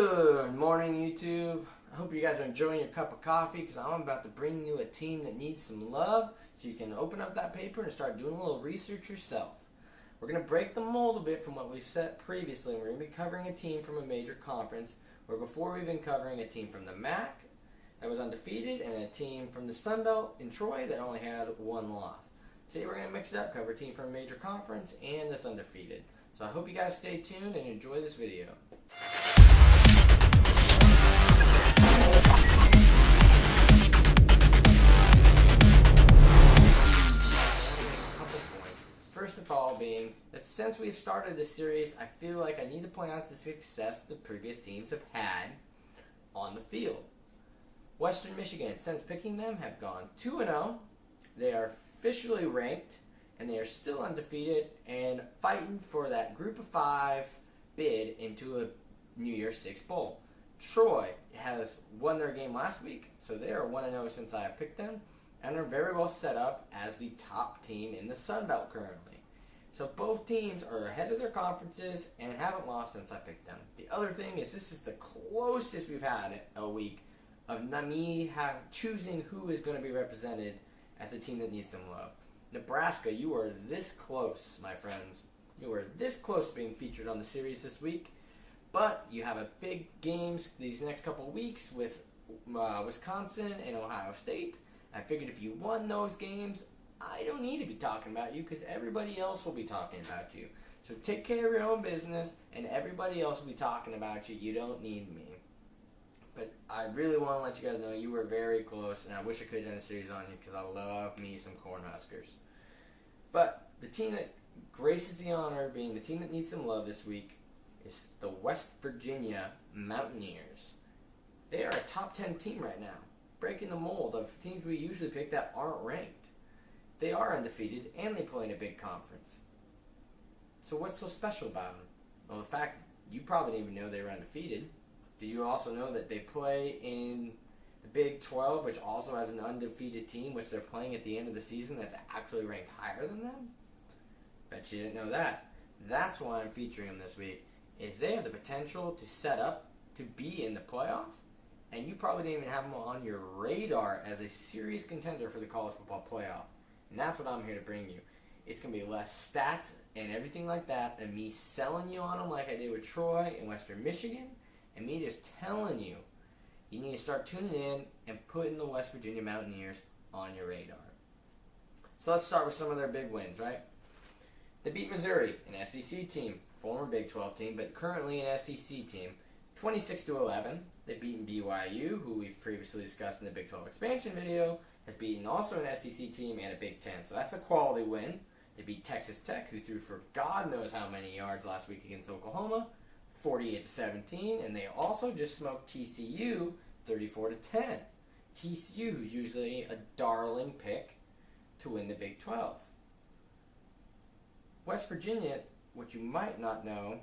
Good morning, YouTube. I hope you guys are enjoying your cup of coffee because I'm about to bring you a team that needs some love so you can open up that paper and start doing a little research yourself. We're going to break the mold a bit from what we've said previously. We're going to be covering a team from a major conference where before we've been covering a team from the MAC that was undefeated and a team from the Sun Belt in Troy that only had one loss. Today we're going to mix it up, cover a team from a major conference and that's undefeated. So I hope you guys stay tuned and enjoy this video. First of all being that since we've started this series, I feel like I need to point out the success the previous teams have had on the field. Western Michigan, since picking them, have gone 2-0. They are officially ranked, and they are still undefeated and fighting for that Group of 5 bid into a New Year's Six Bowl. Troy has won their game last week, so they are 1-0 since I have picked them, and are very well set up as the top team in the Sun Belt currently. So both teams are ahead of their conferences and haven't lost since I picked them. The other thing is this is the closest we've had a week of me choosing who is going to be represented as a team that needs some love. Nebraska, you are this close, my friends. You are this close to being featured on the series this week. But you have a big games these next couple of weeks with Wisconsin and Ohio State. I figured if you won those games, I don't need to be talking about you because everybody else will be talking about you. So take care of your own business and everybody else will be talking about you. You don't need me. But I really want to let you guys know you were very close, and I wish I could have done a series on you because I love me some Cornhuskers. But the team that graces the honor of being the team that needs some love this week is the West Virginia Mountaineers. They are a top 10 team right now, breaking the mold of teams we usually pick that aren't ranked. They are undefeated, and they play in a big conference. So what's so special about them? Well, the fact you probably didn't even know they were undefeated. Did you also know that they play in the Big 12, which also has an undefeated team, which they're playing at the end of the season that's actually ranked higher than them? Bet you didn't know that. That's why I'm featuring them this week, is they have the potential to set up to be in the playoff, and you probably didn't even have them on your radar as a serious contender for the college football playoff. And that's what I'm here to bring you. It's going to be less stats and everything like that than me selling you on them like I did with Troy and Western Michigan, and me just telling you, you need to start tuning in and putting the West Virginia Mountaineers on your radar. So let's start with some of their big wins, right? They beat Missouri, an SEC team, former Big 12 team, but currently an SEC team, 26-11. They've beaten BYU, who we've previously discussed in the Big 12 expansion video, has beaten also an SEC team and a Big 10. So that's a quality win. They beat Texas Tech, who threw for God knows how many yards last week against Oklahoma, 48-17, and they also just smoked TCU 34-10. TCU, who's usually a darling pick to win the Big 12. West Virginia, what you might not know,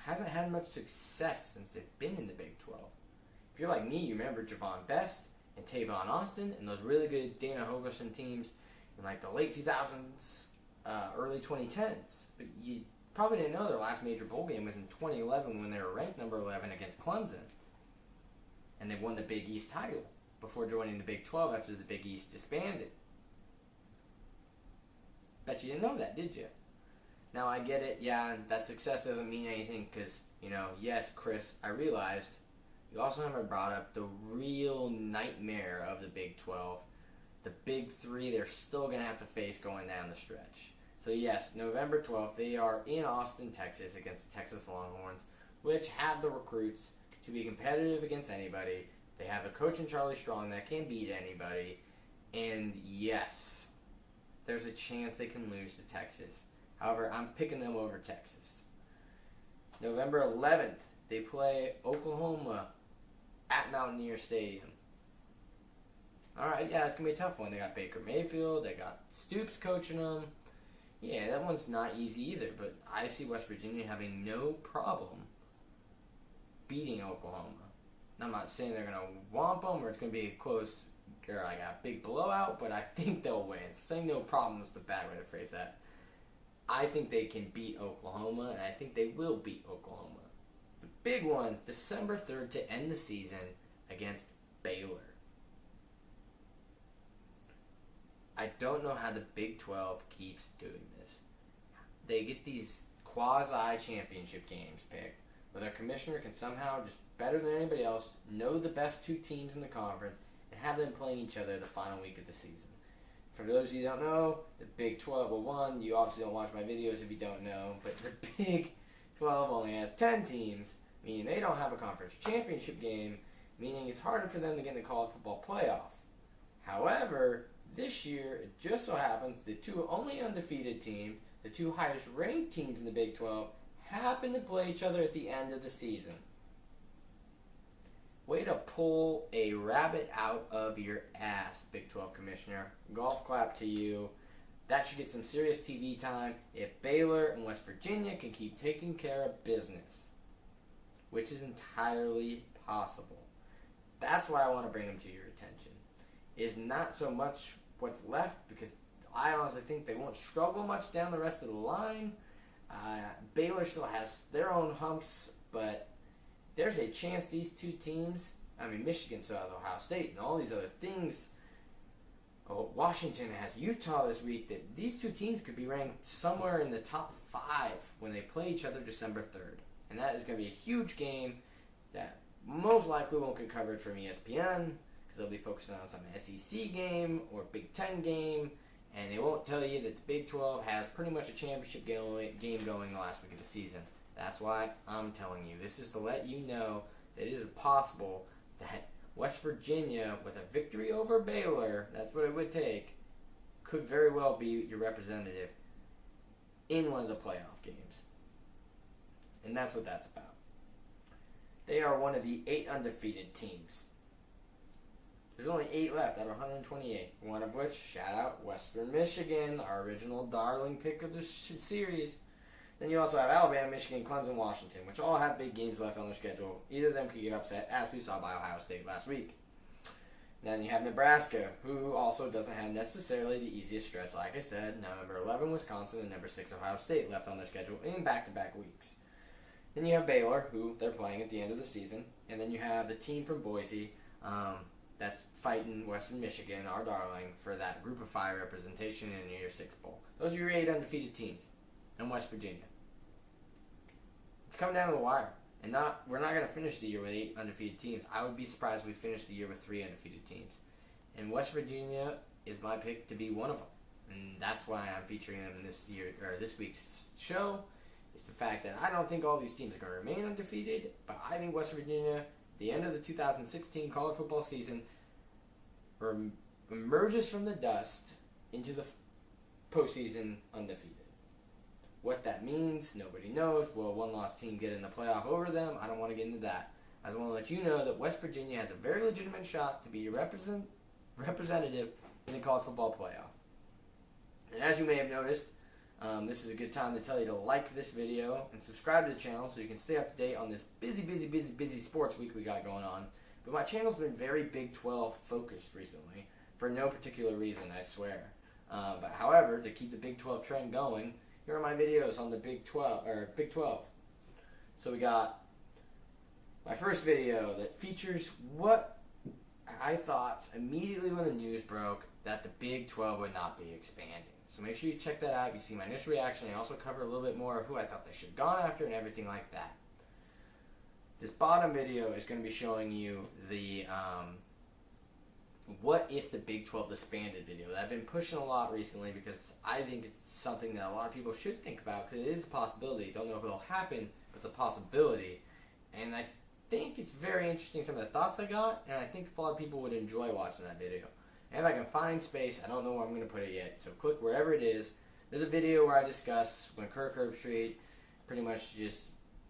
hasn't had much success since they've been in the Big 12. If you're like me, you remember Javon Best and Tavon Austin and those really good Dana Holgorsen teams in like the late 2000s, early 2010s. But you probably didn't know their last major bowl game was in 2011 when they were ranked number 11 against Clemson. And they won the Big East title before joining the Big 12 after the Big East disbanded. Bet you didn't know that, did you? Now I get it, yeah, that success doesn't mean anything because, yes, Chris, I realized you also haven't brought up the real nightmare of the Big 12. The Big 3 they're still going to have to face going down the stretch. So yes, November 12th, they are in Austin, Texas against the Texas Longhorns, which have the recruits to be competitive against anybody. They have a coach in Charlie Strong that can beat anybody. And yes, there's a chance they can lose to Texas. However, I'm picking them over Texas. November 11th, they play Oklahoma at Mountaineer Stadium. Alright, yeah, it's going to be a tough one. They got Baker Mayfield, they got Stoops coaching them. Yeah, that one's not easy either, but I see West Virginia having no problem beating Oklahoma. I'm not saying they're going to whomp them or it's going to be a close or like a big blowout, but I think they'll win. Saying no problem is the bad way to phrase that. I think they can beat Oklahoma, and I think they will beat Oklahoma. big one, December 3rd to end the season against Baylor. I don't know how the Big 12 keeps doing this. They get these quasi-championship games picked, where their commissioner can somehow, just better than anybody else, know the best two teams in the conference and have them playing each other the final week of the season. For those of you who don't know, the Big 12, well, one, you obviously don't watch my videos if you don't know, but the Big 12 only has 10 teams, meaning they don't have a conference championship game, meaning it's harder for them to get in the college football playoff. However, this year, it just so happens the two only undefeated teams, the two highest ranked teams in the Big 12, happen to play each other at the end of the season. Way to pull a rabbit out of your ass, Big 12 Commissioner. Golf clap to you. That should get some serious TV time if Baylor and West Virginia can keep taking care of business, which is entirely possible. That's why I want to bring them to your attention. It's not so much what's left, because I honestly think they won't struggle much down the rest of the line. Baylor still has their own humps, but there's a chance these two teams, Michigan still has Ohio State and all these other things. Washington has Utah this week, that these two teams could be ranked somewhere in the top 5 when they play each other December 3rd. And that is going to be a huge game that most likely won't get coverage from ESPN, because they'll be focusing on some SEC game or Big Ten game, and they won't tell you that the Big 12 has pretty much a championship game going the last week of the season. That's why I'm telling you. This is to let you know that it is possible that West Virginia, with a victory over Baylor, that's what it would take, could very well be your representative in one of the playoff games. And that's what that's about. They are one of the 8 undefeated teams. There's only 8 left out of 128. One of which, shout out, Western Michigan, our original darling pick of the series. Then you also have Alabama, Michigan, Clemson, Washington, which all have big games left on their schedule. Either of them could get upset, as we saw by Ohio State last week. Then you have Nebraska, who also doesn't have necessarily the easiest stretch. Like I said, number 11, Wisconsin, and number 6, Ohio State left on their schedule in back-to-back weeks. Then you have Baylor, who they're playing at the end of the season. And then you have the team from Boise that's fighting Western Michigan, our darling, for that group of 5 representation in the Year 6 Bowl. Those are your 8 undefeated teams. And West Virginia. It's coming down to the wire. And we're not going to finish the year with 8 undefeated teams. I would be surprised if we finished the year with 3 undefeated teams. And West Virginia is my pick to be one of them. And that's why I'm featuring them in this week's show. It's the fact that I don't think all these teams are going to remain undefeated, but I think West Virginia, at the end of the 2016 college football season, emerges from the dust into the postseason undefeated. What that means, nobody knows. Will a one-loss team get in the playoff over them? I don't want to get into that. I just want to let you know that West Virginia has a very legitimate shot to be your representative in the college football playoff. And as you may have noticed, this is a good time to tell you to like this video and subscribe to the channel so you can stay up to date on this busy sports week we got going on. But my channel's been very Big 12 focused recently, for no particular reason, I swear. But however, to keep the Big 12 trend going, here are my videos on the Big 12. So we got my first video that features what I thought immediately when the news broke, that the Big 12 would not be expanding. So make sure you check that out. If you see my initial reaction, I also cover a little bit more of who I thought they should have gone after and everything like that. This bottom video is going to be showing you the what if the Big 12 disbanded video that I've been pushing a lot recently, because I think it's something that a lot of people should think about, because it is a possibility. Don't know if it'll happen, but it's a possibility. And I think it's very interesting, some of the thoughts I got, and I think a lot of people would enjoy watching that video. And if I can find space, I don't know where I'm going to put it yet, so click wherever it is. There's a video where I discuss when Kirk Herbstreit pretty much just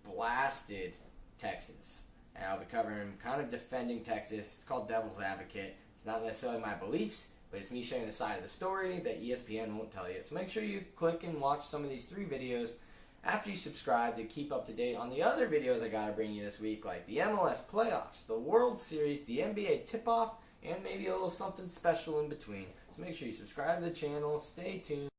blasted Texas. And I'll be covering kind of defending Texas. It's called Devil's Advocate. It's not necessarily my beliefs, but it's me showing the side of the story that ESPN won't tell you. So make sure you click and watch some of these 3 videos after you subscribe to keep up to date on the other videos I got to bring you this week, like the MLS playoffs, the World Series, the NBA tip-off, and maybe a little something special in between. So make sure you subscribe to the channel, stay tuned.